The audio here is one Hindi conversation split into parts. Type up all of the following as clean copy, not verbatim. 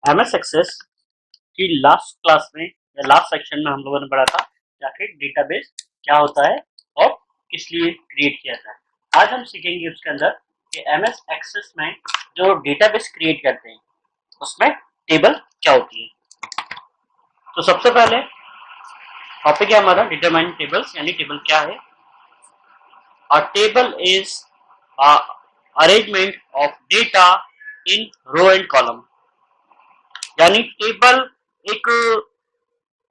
एमएस एक्सेस की लास्ट क्लास में या लास्ट सेक्शन में हम लोगों ने पढ़ा था कि आखिर डेटाबेस क्या होता है और किस लिए क्रिएट किया था। आज हम सीखेंगे उसके अंदर कि एमएस एक्सेस में जो डेटाबेस क्रिएट करते हैं उसमें टेबल क्या होती है। तो सबसे पहले टॉपिक है हमारा डिटरमाइन टेबल्स, यानी टेबल क्या है। A table is a arrangement of data in row and column। यानी टेबल एक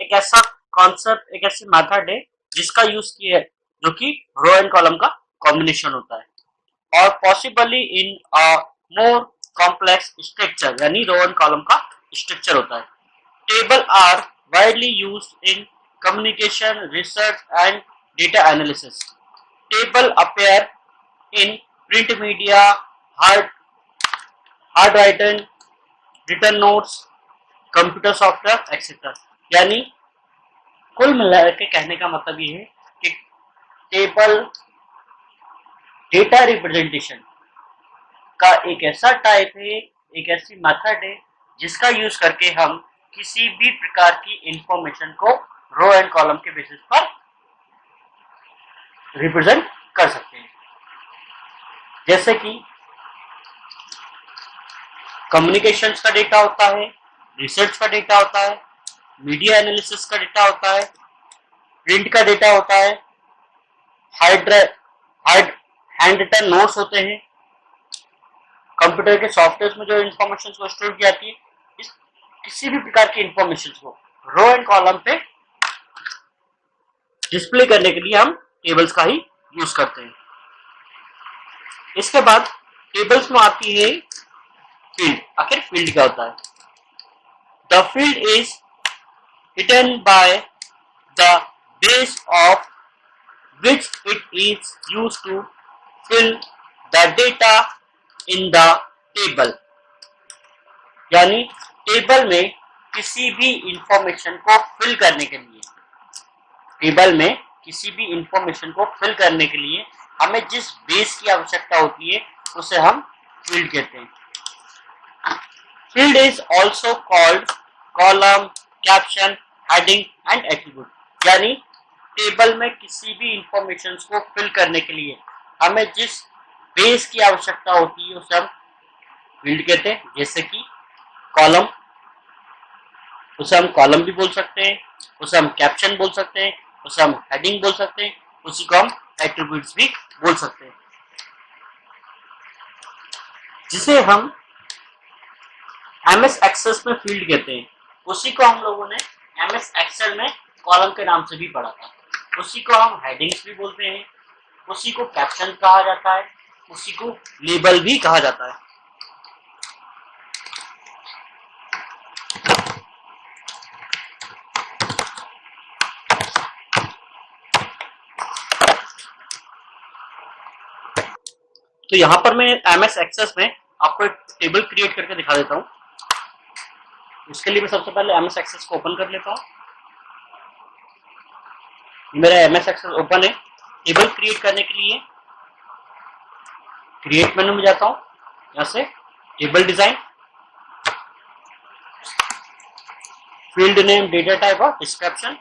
एक ऐसा कॉन्सेप्ट, एक ऐसी मेथड है जिसका यूज किया है जो कि रो एंड कॉलम का कॉम्बिनेशन होता है और possibly in a more complex structure, यानी रो एंड कॉलम का स्ट्रक्चर होता है। Table are widely used in communication, research and data analysis. Table appear in print media, hard written notes, computer software etcetera. यानी कुल मिलाकर के कहने का मतलब ये है कि टेबल डेटा रिप्रेजेंटेशन का एक ऐसा टाइप है, एक ऐसी मेथड है जिसका यूज करके हम किसी भी प्रकार की इंफॉर्मेशन को रो एंड कॉलम के बेसिस पर रिप्रेजेंट कर सकते हैं। जैसे कि कम्युनिकेशंस का डेटा होता है, रिसर्च का डेटा होता है, मीडिया एनालिसिस का डेटा होता है, प्रिंट का डेटा होता है, हैंड रिटन नोट्स होते हैं, कंप्यूटर के सॉफ्टवेयर में जो इंफॉर्मेशन को स्टोर की जाती है, इस किसी भी प्रकार की इंफॉर्मेशन को रो एंड कॉलम पे डिस्प्ले करने के लिए हम टेबल्स का ही यूज करते हैं। इसके बाद टेबल्स में आती है फील्ड। आखिर फील्ड क्या होता है? The field is hidden by the base of which it is used to fill the data in the table. यानी टेबल में किसी भी इंफॉर्मेशन को फिल करने के लिए, टेबल में किसी भी इंफॉर्मेशन को फिल करने के लिए हमें जिस बेस की आवश्यकता होती है उसे हम फील्ड कहते हैं। Field is also called column, caption, heading and attribute. यानी टेबल में किसी भी इंफॉर्मेशन को फिल करने के लिए हमें जिस बेस की आवश्यकता होती है उसे हम फील्ड कहते हैं। जैसे कि कॉलम, उसे हम कॉलम भी बोल सकते हैं, उसे हम कैप्शन बोल सकते हैं, उसे हम हेडिंग बोल सकते हैं, उसी को हम एट्रीब्यूट्स भी बोल सकते हैं। जिसे हम एमएस एक्सेस में फील्ड कहते हैं, उसी को हम लोगों ने एमएस एक्सेल में कॉलम के नाम से भी पढ़ा था। उसी को हम हेडिंग्स भी बोलते हैं, उसी को कैप्शन कहा जाता है, उसी को लेबल भी कहा जाता है। तो यहाँ पर मैं एमएस एक्सेस में आपको एक टेबल क्रिएट करके दिखा देता हूँ। उसके लिए मैं सबसे पहले एमएस एक्सेस को ओपन कर लेता हूँ। मेरा एमएस एक्सेस ओपन है। टेबल क्रिएट करने के लिए क्रिएट मेनू में जाता हूँ, यहाँ से table design, field name, data type और डिस्क्रिप्शन,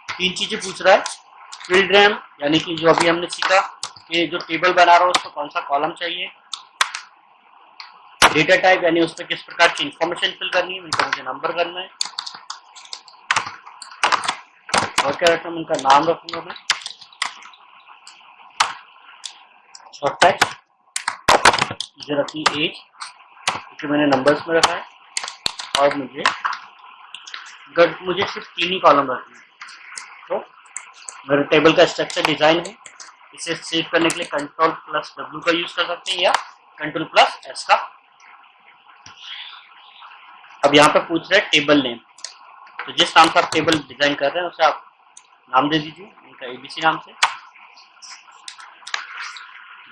तीन चीजें पूछ रहा है। फील्ड नेम यानी कि जो अभी हमने सीखा कि जो टेबल बना रहा हो उसको कौन सा कॉलम चाहिए। डेटा टाइप यानी उस पर किस प्रकार की इंफॉर्मेशन फिल करनी है, मुझे नंबर करना है। और क्या रखना है, उनका नाम रखूंगा मैं। शॉर्ट टेक्स्ट, मुझे रखनी एज क्योंकि मैंने नंबर्स में रखा है, और मुझे सिर्फ तीन ही कॉलम रखनी है। तो मेरे टेबल का स्ट्रक्चर डिजाइन है। इसे सेव करने के लिए Ctrl+W का यूज कर सकते हैं या Ctrl+S का। अब यहाँ पे पूछ रहे हैं टेबल नेम, तो जिस नाम से आप टेबल डिजाइन कर रहे हैं उसे आप नाम दे दीजिए, इनका एबीसी नाम से।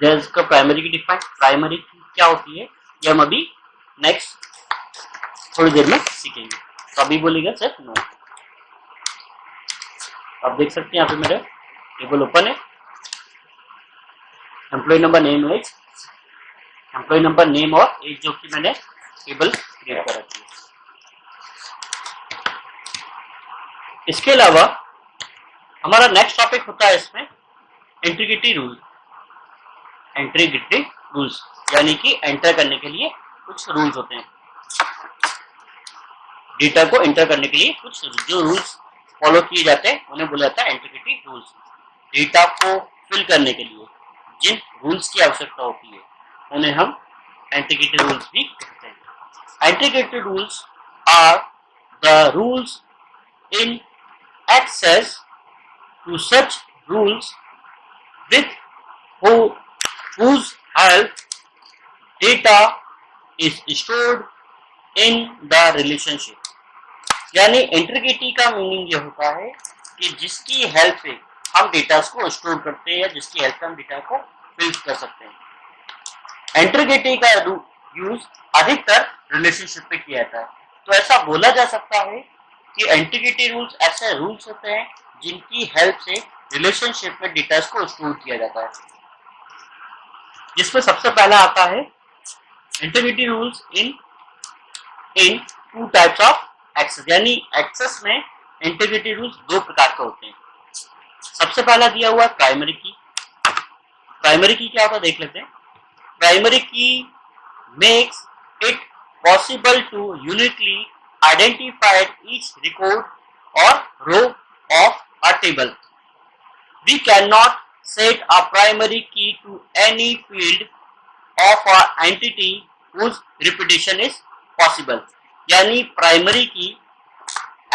इसका प्राइमरी की डिफाइन, प्राइमरी क्या होती है ये हम अभी नेक्स्ट थोड़ी देर में सीखेंगे। तो अभी बोलेगा सिर्फ नो। आप देख सकते हैं यहाँ पे मेरा टेबल ओपन है। Employ number, name, age, employ number, name और एज जो कि मैंने टेबल क्रिएट कर रखी है। इसके अलावा हमारा नेक्स्ट टॉपिक होता है इसमें इंटीग्रिटी रूल। इंटीग्रिटी रूल्स यानी कि एंटर करने के लिए कुछ रूल्स होते हैं। डेटा को एंटर करने के लिए कुछ जो रूल्स फॉलो किए जाते हैं उन्हें बोला जाता है इंटीग्रिटी रूल्स। डेटा को फिल करने के लिए जिन रूल्स की आवश्यकता होती है उन्हें हम इंटीग्रिटी रूल्स भी कहते हैं। Integrity rules are the rules in access to such rules with whose help data is stored in the relationship। यानी इंटीग्रिटी का मीनिंग ये होता है कि जिसकी हेल्प से हम डेटा को स्टोर करते हैं या जिसकी हेल्प से हम डेटा को फिल कर सकते हैं। इंटीग्रिटी का यूज अधिकतर रिलेशनशिप पे किया जाता है। तो ऐसा बोला जा सकता है कि इंटीग्रिटी रूल्स ऐसे रूल्स होते हैं जिनकी हेल्प से रिलेशनशिप में डेटा को स्टोर किया जाता है। जिसमें सबसे पहला आता है integrity rules in two types of access. यानी एक्सेस में इंटीग्रिटी रूल्स दो प्रकार के होते हैं। सबसे पहला दिया हुआ प्राइमरी की। प्राइमरी की क्या होता है देख लेते हैं। Primary key makes it possible to uniquely identified each record और row of a table। We cannot set a primary key to any field of an entity whose repetition is possible। यानी प्राइमरी की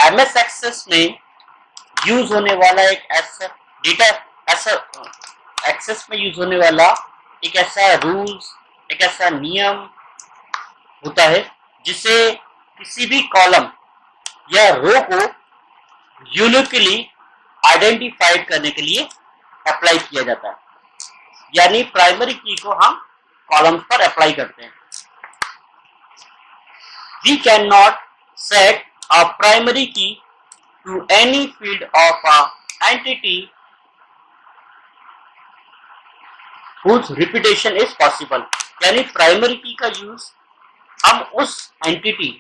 MS एक्सेस में यूज होने वाला एक ऐसा डेटा ऐसा एक्सेस में यूज होने वाला एक ऐसा रूल्स एक ऐसा नियम होता है जिसे किसी भी कॉलम या रो को यूनिकली आइडेंटिफाइड करने के लिए अप्लाई किया जाता है। यानी प्राइमरी की को हम कॉलम्स पर अप्लाई करते हैं। We can not set a primary key to any field of a entity whose repetition is possible। यानी प्राइमरी की का यूज हम उस एंटिटी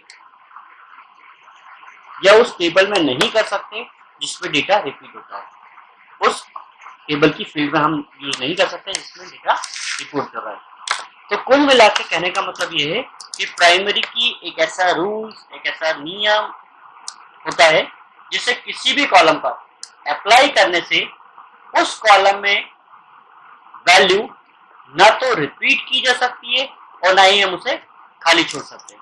या उस टेबल में नहीं कर सकते जिसमें डेटा रिपीट होता है। उस टेबल की फील्ड में हम यूज नहीं कर सकते जिसमें डेटा रिपोर्ट कर रहा है। तो कुल मिला के कहने का मतलब ये है कि प्राइमरी की एक ऐसा रूल्स एक ऐसा नियम होता है जिसे किसी भी कॉलम पर अप्लाई करने से उस कॉलम में वैल्यू ना तो रिपीट की जा सकती है और ना ही हम उसे खाली छोड़ सकते हैं।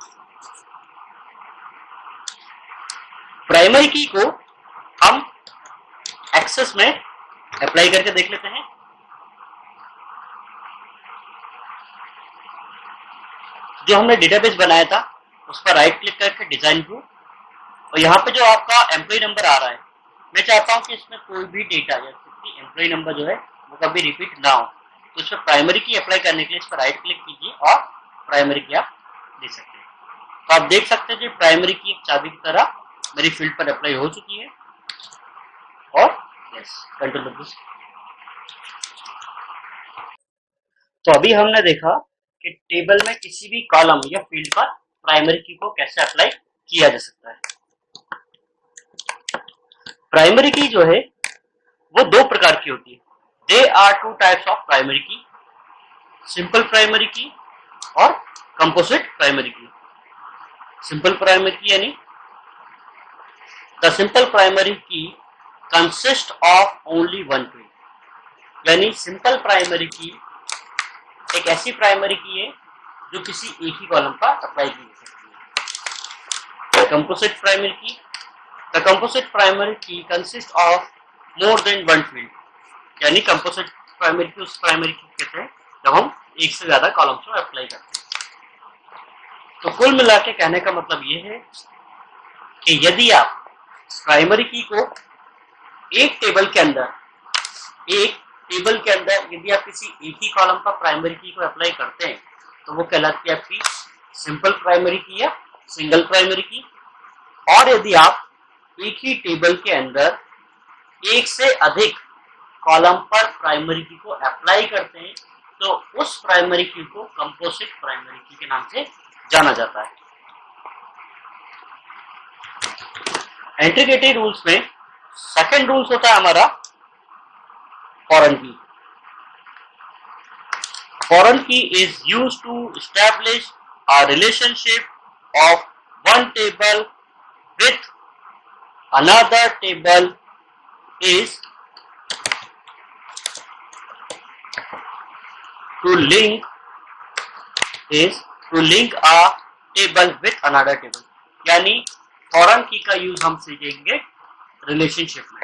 प्राइमरी की को हम एक्सेस में अप्लाई करके देख लेते हैं। जो हमने डेटाबेस बनाया था उस पर राइट क्लिक करके डिजाइन व्यू और यहाँ पे जो आपका एम्प्लॉय नंबर आ रहा है मैं चाहता हूँ कि इसमें कोई भी डेटा जैसे एम्प्लॉय नंबर जो है वो कभी रिपीट ना हो। तो इसमें प्राइमरी की अप्लाई करने के लिए इस पर राइट क्लिक कीजिए और प्राइमरी की आप दे सकते हैं। तो आप देख सकते हैं कि प्राइमरी की एक चाबी की तरह मेरी फील्ड पर अप्लाई हो चुकी है और यस कंट्रोल दिस। तो अभी हमने देखा कि टेबल में किसी भी कॉलम या फील्ड पर प्राइमरी की को कैसे अप्लाई किया जा सकता है। प्राइमरी की जो है वो दो प्रकार की होती है। They are two types of primary key, simple primary key और composite primary key. Simple primary key यानी the simple primary key consist of only one field. यानी सिंपल प्राइमरी की एक ऐसी प्राइमरी की है जो किसी एक ही कॉलम पर अप्लाई की जा सकती है। कंपोजिट प्राइमरी की the composite primary key consist of more than one field. यानी कंपोजिट प्राइमरी की उस प्राइमरी की कहते हैं जब हम एक से ज्यादा कॉलम्स में अप्लाई करते हैं। तो कुल मिला के कहने का मतलब ये है कि यदि आप प्राइमरी की को एक टेबल के अंदर यदि आप किसी एक ही कॉलम पर प्राइमरी की को अप्लाई करते हैं तो वो कहलाती है आपकी सिंपल प्राइमरी की या सिंगल प्राइमरी की। और यदि आप एक ही टेबल के अंदर एक से अधिक कॉलम पर प्राइमरी की को अप्लाई करते हैं तो उस प्राइमरी की को कंपोजिट प्राइमरी की के नाम से जाना जाता है। इंटीग्रेटेड रूल्स में सेकंड रूल्स होता है हमारा फॉरेन की। Foreign key is used to establish a relationship of one table with another table is to link a table with another table। यानी फॉरेन की का यूज हम सीखेंगे रिलेशनशिप में।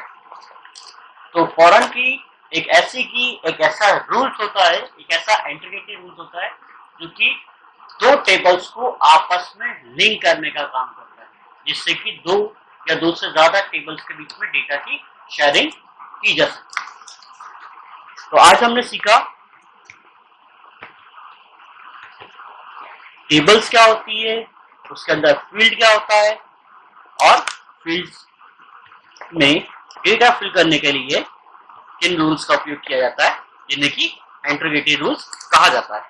तो फॉरेन की एक ऐसी की एक ऐसा रूल्स होता है, एक ऐसा इंटीग्रेटेड रूल्स होता है जो कि दो टेबल्स को आपस में लिंक करने का काम करता है, जिससे कि दो या दो से ज्यादा टेबल्स के बीच में डेटा की शेयरिंग की जा सकती। तो आज हमने सीखा टेबल्स क्या होती है, उसके अंदर फील्ड क्या होता है और फील्ड्स में डेटा फिल करने के लिए किन रूल्स का उपयोग किया जाता है, जिन्हें कि इंटीग्रेटेड रूल्स कहा जाता है।